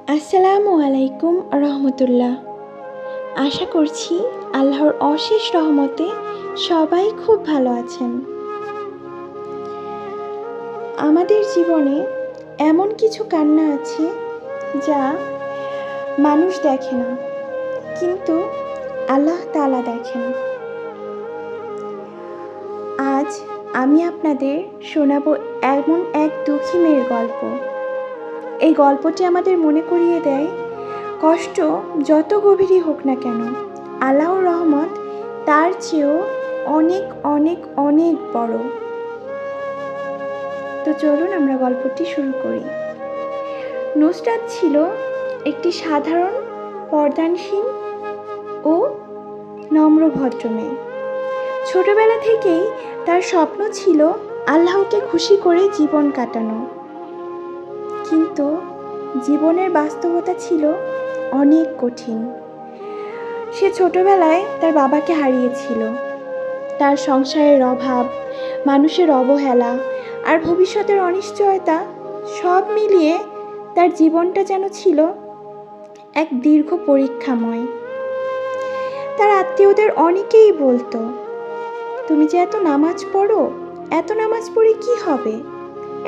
আসসালামু আলাইকুম রহমতুল্লাহ। আশা করছি আল্লাহর অশেষ রহমতে সবাই খুব ভালো আছেন। আমাদের জীবনে এমন কিছু কান্না আছে যা মানুষ দেখে না, কিন্তু আল্লাহ তাআলা দেখেন। আজ আমি আপনাদের শোনাবো এমন এক দুঃখী মেয়ের গল্প। এই গল্পটি আমাদের মনে করিয়ে দেয়, কষ্ট যত গভীরই হোক না কেন, আল্লাহর রহমত তার চেয়েও অনেক অনেক অনেক বড়। তো চলুন আমরা গল্পটি শুরু করি। নুসরাত ছিল একটি সাধারণ, পর্দানসীন ও নম্র ভদ্র মেয়ে। ছোটবেলা থেকেই তার স্বপ্ন ছিল আল্লাহকে খুশি করে জীবন কাটানো, কিন্তু জীবনের বাস্তবতা ছিল অনেক কঠিন। সে ছোটবেলায় তার বাবাকে হারিয়েছিল। তার সংসারের অভাব, মানুষের অবহেলা আর ভবিষ্যতের অনিশ্চয়তা সব মিলিয়ে তার জীবনটা যেন ছিল এক দীর্ঘ পরীক্ষাময়। তার আত্মীয়দের অনেকেই বলতো, তুমি যে এত নামাজ পড়ো, এত নামাজ পড়ে কি হবে?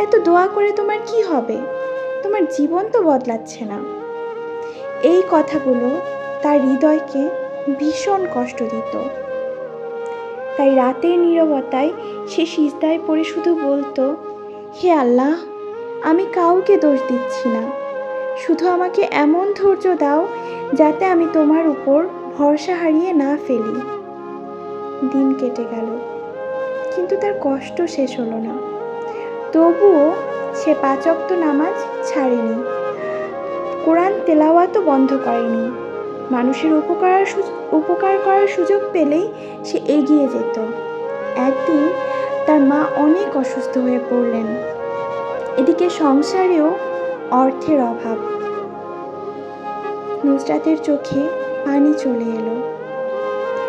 এত দোয়া করে তোমার কি হবে? তোমার জীবন তো বদলাচ্ছে না। এই কথাগুলো তার হৃদয়কে ভীষণ কষ্ট দিত। তাই রাতের নীরবতায় সে সিজদায় পড়ে শুধু বলতো, হে আল্লাহ, আমি কাউকে দোষ দিচ্ছি না, শুধু আমাকে এমন ধৈর্য দাও যাতে আমি তোমার উপর ভরসা হারিয়ে না ফেলি। দিন কেটে গেল, কিন্তু তার কষ্ট শেষ হলো না। তবুও সে 5 ওয়াক্ত নামাজ ছাড়েনি, কোরআন তেলাওয়াতও বন্ধ করেনি। মানুষের উপকার করার সুযোগ পেলেই সে এগিয়ে যেত। একদিন তার মা অনেক অসুস্থ হয়ে পড়লেন। এদিকে সংসারেও অর্থের অভাব। নুসরাতের চোখে পানি চলে এলো,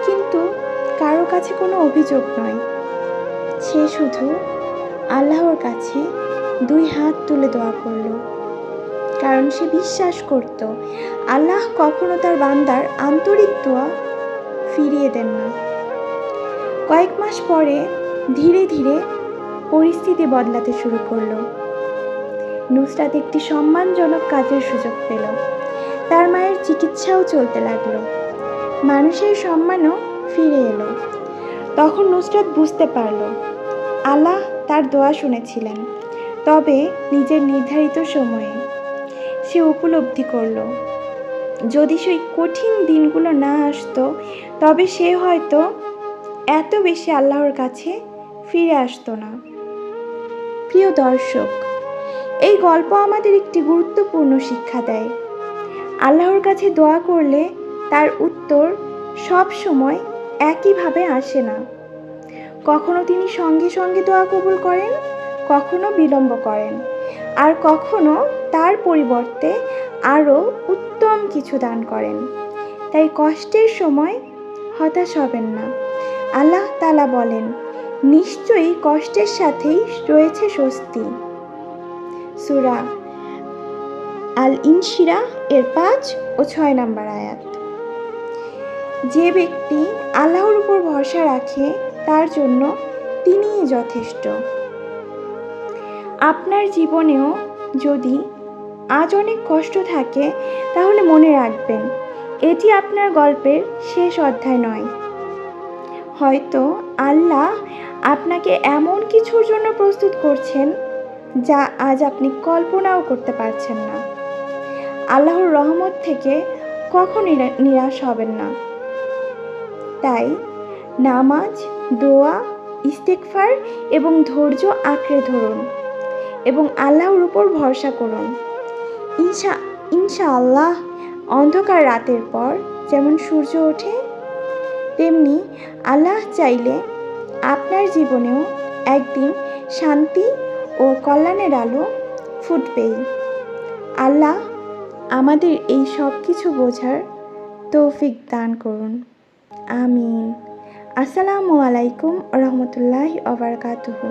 কিন্তু কারো কাছে কোনো অভিযোগ নয়। সে শুধু আল্লাহর কাছে 2 হাত তুলে দোয়া করল, কারণ সে বিশ্বাস করত আল্লাহ কখনো তার বান্দার আন্তরিক দোয়া ফিরিয়ে দেন না। কয়েক মাস পরে ধীরে ধীরে পরিস্থিতি বদলাতে শুরু করলো। নুসরাত একটি সম্মানজনক কাজের সুযোগ পেল। তার মায়ের চিকিৎসাও চলতে লাগলো। মানুষের সম্মানও ফিরে এলো। তখন নুসরাত বুঝতে পারল আল্লাহ তার দোয়া শুনেছিলেন, তবে নিজের নির্ধারিত সময়ে। সে উপলব্ধি করল, যদি সেই কঠিন দিনগুলো না আসতো, তবে সে হয়তো এত বেশি আল্লাহর কাছে ফিরে আসতো না। প্রিয় দর্শক, এই গল্প আমাদের একটি গুরুত্বপূর্ণ শিক্ষা দেয়। আল্লাহর কাছে দোয়া করলে তার উত্তর সব সময় একইভাবে আসে না। কখনো তিনি সঙ্গে সঙ্গে দোয়া কবুল করেন, কখনো বিলম্ব করেন, আর কখনো তার পরিবর্তে আরও উত্তম কিছু দান করেন। তাই কষ্টের সময় হতাশ হবেন না। আল্লাহ তাআলা বলেন, নিশ্চয়ই কষ্টের সাথেই রয়েছে স্বস্তি। সূরা আল ইনশিরাহ এর 5 ও 6 নম্বর আয়াত। যে ব্যক্তি আল্লাহর উপর ভরসা রাখে তার জন্য তিনিই যথেষ্ট। আপনার জীবনেও যদি আজ অনেক কষ্ট থাকে, তাহলে মনে রাখবেন, এটি আপনার গল্পের শেষ অধ্যায় নয়। হয়তো আল্লাহ আপনাকে এমন কিছুর জন্য প্রস্তুত করছেন যা আজ আপনি কল্পনাও করতে পারছেন না। আল্লাহর রহমত থেকে কখনই নিরাশ হবেন না। তাই নামাজ, দোয়া, ইস্তেগফার এবং ধৈর্য আঁকড়ে ধরুন এবং আল্লাহর উপর ভরসা করুন। ইনশাআল্লাহ অন্ধকার রাতের পর যেমন সূর্য ওঠে, তেমনি আল্লাহ চাইলে আপনার জীবনেও একদিন শান্তি ও কল্যাণের আলো ফুটবেই। আল্লাহ আমাদের এই সব কিছু বোঝার তৌফিক দান করুন। আমিন। আসসালামু আলাইকুম রহমতুল্লাহি ওয়া বারাকাতুহু।